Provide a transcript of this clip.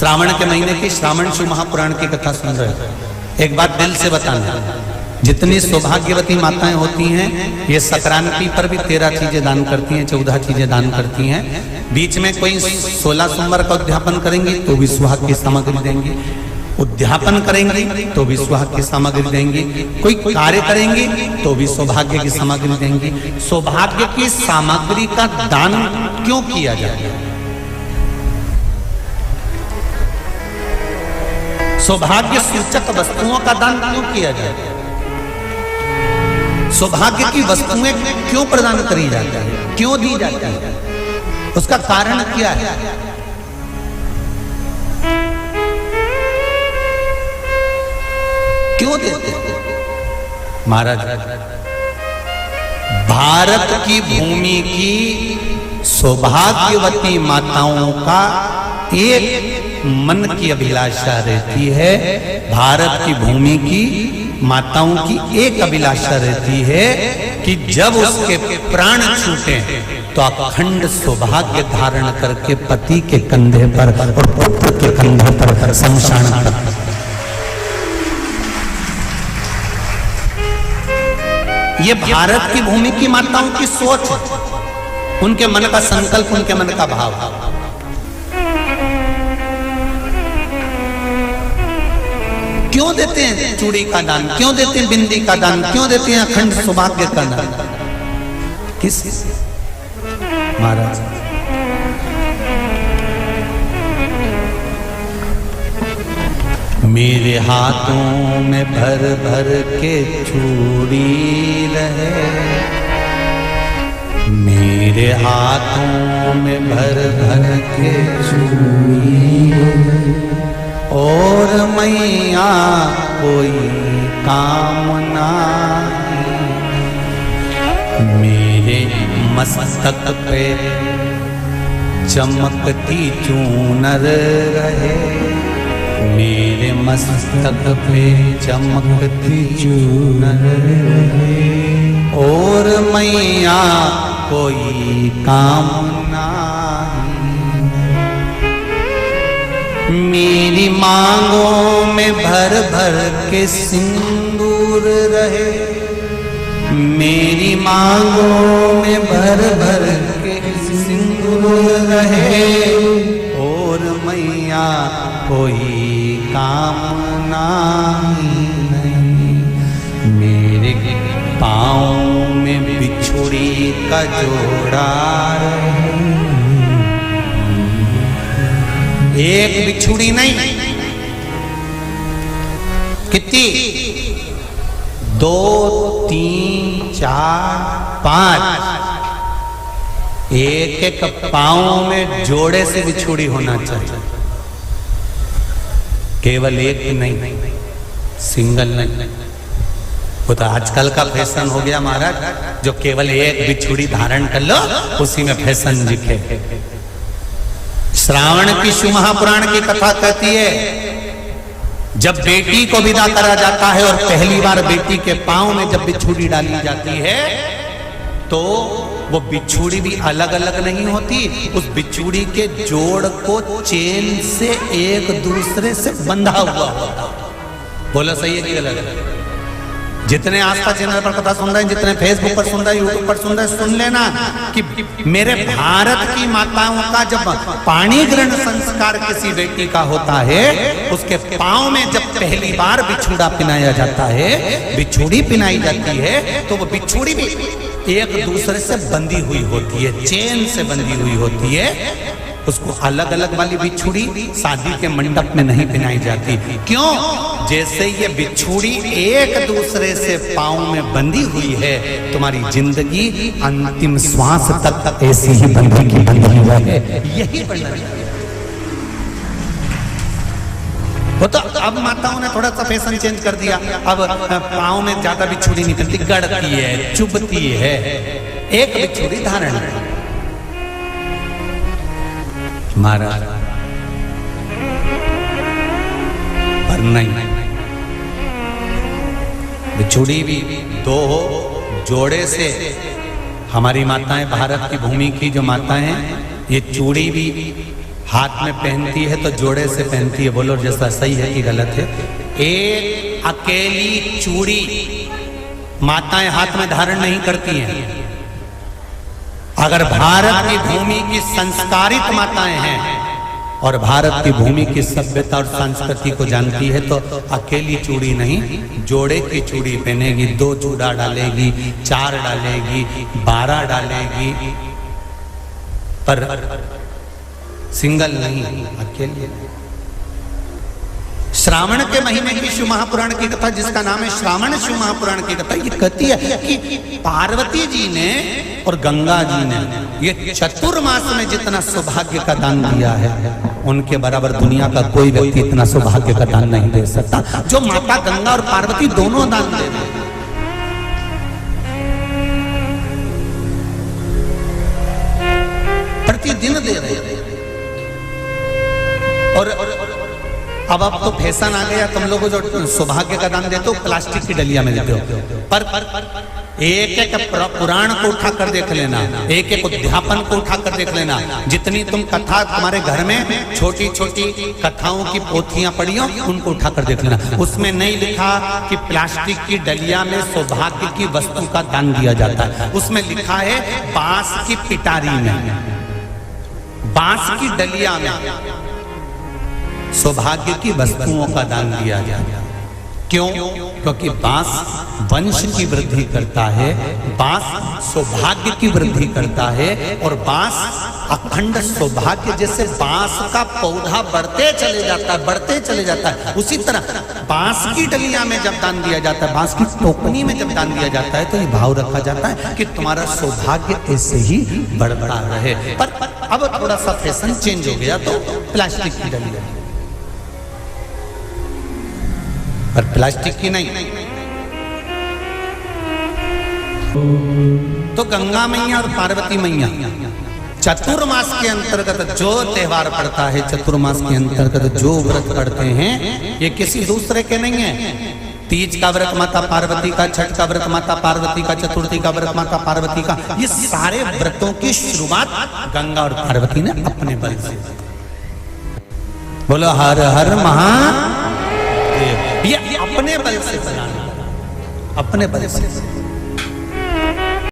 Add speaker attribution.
Speaker 1: श्रावण के महीने की श्रावण शिव महापुराण की कथा सुन रहे हैं। एक बात दिल से बताना, जितनी सौभाग्यवती माताएं होती हैं ये संक्रांति पर भी 13 चीजें दान करती हैं, 14 चीजें दान करती हैं। बीच में कोई 16 सोमवार का उद्यापन करेंगी तो भी सुहाग की सामग्री देंगी, उद्यापन करेंगी तो भी सुहाग की सामग्री देंगी, कोई कार्य करेंगी तो भी सौभाग्य की सामग्री देंगी। सौभाग्य की सामग्री का दान क्यों किया जाता है? सौभाग्य सूचक वस्तुओं का दान क्यों किया जाता है? सौभाग्य की वस्तुएं क्यों प्रदान करी जाती है, क्यों दी जाती है? उसका कारण क्या है? क्यों देते हैं? महाराज, भारत की भूमि की सौभाग्यवती माताओं का एक मन की अभिलाषा रहती है, भारत की भूमि की माताओं की एक अभिलाषा रहती है कि जब उसके प्राण छूटे तो अखंड सौभाग्य धारण करके पति के कंधे पर और पुत्र के कंधे पर शमशान पर। ये भारत की भूमि की माताओं की सोच है, उनके मन का संकल्प, उनके मन का भाव। क्यों देते हैं चूड़ी का दान, क्यों देते हैं बिंदी का दान, क्यों देते हैं अखंड सौभाग्य का दान? किस महाराज? मेरे हाथों में भर भर के चूड़ी रहे, मेरे हाथों में भर भर के चूड़ी और मैया कोई काम नहीं, मेरे मस्तक पे चमकती चूनर रहे, मेरे मस्तक पे चमकती चूनर रहे और मैया कोई काम नहीं, मेरी मांगों में भर भर के सिंदूर रहे, मेरी मांगों में भर भर के सिंदूर रहे और मैया कोई कामना नहीं, मेरे पाँव में बिछुड़ी का जोड़ा रहे, एक बिछुड़ी नहीं, कितनी? 2, 3, 4, 5, एक एक पाँव में जोड़े से बिछुड़ी होना चाहिए, केवल एक नहीं, सिंगल नहीं। वो तो आजकल का फैशन हो गया महाराज, जो केवल एक बिछुड़ी धारण कर लो उसी में फैशन दिखे। श्रावण की शिव महापुराण की कथा कहती है जब बेटी को विदा करा जाता है और पहली बार बेटी के पांव में जब बिछुड़ी डाली जाती है तो वो बिछुड़ी भी अलग अलग नहीं होती, उस बिछुड़ी के जोड़ को चेन से एक दूसरे से बंधा हुआ होता। बोला सही है कि गलत? जितने आस्था चैनल पर कथा सुन रहे हैं, जितने फेसबुक पर सुन रहे हैं, यूट्यूब पर सुन रहे हैं, सुन लेना कि मेरे भारत की माताओं का जब पाणी ग्रहण संस्कार किसी बेटी का होता है, उसके पांव में जब पहली बार बिछुड़ा पिनाया जाता है, बिछुड़ी पिनाई जाती है, तो वो बिछुड़ी भी एक दूसरे से बंधी हुई होती है, चेन से बंधी हुई होती है। उसको अलग अलग वाली बिछुड़ी शादी के मंडप में नहीं पिनाई जाती। क्यों? जैसे ये बिछुड़ी एक दूसरे से पांव में बंधी हुई है, तुम्हारी जिंदगी अंतिम श्वास तक ऐसी ही बंधी की बंधी रहे, यही बनना चाहिए। वो तो अब माताओं ने थोड़ा सा फैशन चेंज कर दिया, अब पांव में ज्यादा बिछुड़ी नहीं पहनती, गड़ती है, चुभती है, एक बिछुड़ी धारण है। महाराज पर नहीं, बिछुड़ी भी दो हो, जोड़े से। हमारी माताएं, भारत की भूमि की जो माताएं हैं, ये चूड़ी भी हाथ में पहनती है तो जोड़े से पहनती है, बोलो जैसा सही है कि गलत है। एक अकेली चूड़ी माताएं हाथ में धारण नहीं करती हैं। अगर भारत की भूमि की संस्कारित माताएं हैं और भारत की भूमि की सभ्यता और संस्कृति को जानती है तो अकेली चूड़ी नहीं, जोड़े की चूड़ी पहनेगी, 2 चूड़ा डालेगी, 4 डालेगी, 12 डालेगी, पर सिंगल नहीं, अकेले। श्रावण के महीने की शिव महापुराण की कथा, जिसका नाम है श्रावण शिव महापुराण की कथा, ये कहती है कि पार्वती जी ने और गंगा जी ने ये चतुर्मास में जितना सौभाग्य का दान दिया है, उनके बराबर दुनिया का कोई व्यक्ति इतना सौभाग्य का दान नहीं दे सकता जो माता गंगा और पार्वती दोनों दान दे रहे हैं। प्रतिदिन दे रहे हैं। और अब तो फैशन आ गया, तुम लोगों जो सौभाग्य का दान देते हो प्लास्टिक की डलिया में देते हो, पर एक एक पुराण को उठा कर देख लेना, एक एक उद्यापन को उठा कर देख लेना, जितनी तुम कथा तुम्हारे घर में छोटी छोटी कथाओं की पोथियां पड़ी हो उनको उठा कर देख लेना, उसमें नहीं लिखा कि प्लास्टिक की डलिया में सौभाग्य की वस्तु का दान दिया जाता है। उसमें लिखा है बांस की पिटारी में, बांस की डलिया में सौभाग्य की वस्तुओं का दान दिया जाए। क्यों? क्योंकि बांस वंश की वृद्धि करता है, बांस सौभाग्य की वृद्धि करता है, और बांस अखंड सौभाग्य, जैसे बांस का पौधा बढ़ते चले जाता है, बढ़ते चले जाता है, उसी तरह बांस की डलिया में जब दान दिया जाता है, बांस की टोकनी में जब दान दिया जाता है, तो ये भाव रखा जाता है कि तुम्हारा सौभाग्य ऐसे ही बढ़ता रहे। पर अब थोड़ा सा फैशन चेंज हो गया तो प्लास्टिक की डलिया, पर प्लास्टिक की नहीं। तो गंगा मैया और पार्वती मैया चतुर्मास के अंतर्गत जो त्योहार पड़ता है, चतुर्मास के अंतर्गत जो व्रत पड़ते हैं, ये किसी दूसरे के नहीं है। तीज का व्रत माता पार्वती का, छठ का व्रत माता पार्वती का, चतुर्थी का व्रत माता पार्वती का, ये सारे व्रतों की शुरुआत गंगा और पार्वती ने अपने बल से। बोलो हर हर महादेव। ये अपने बल से बनाना, अपने बल से।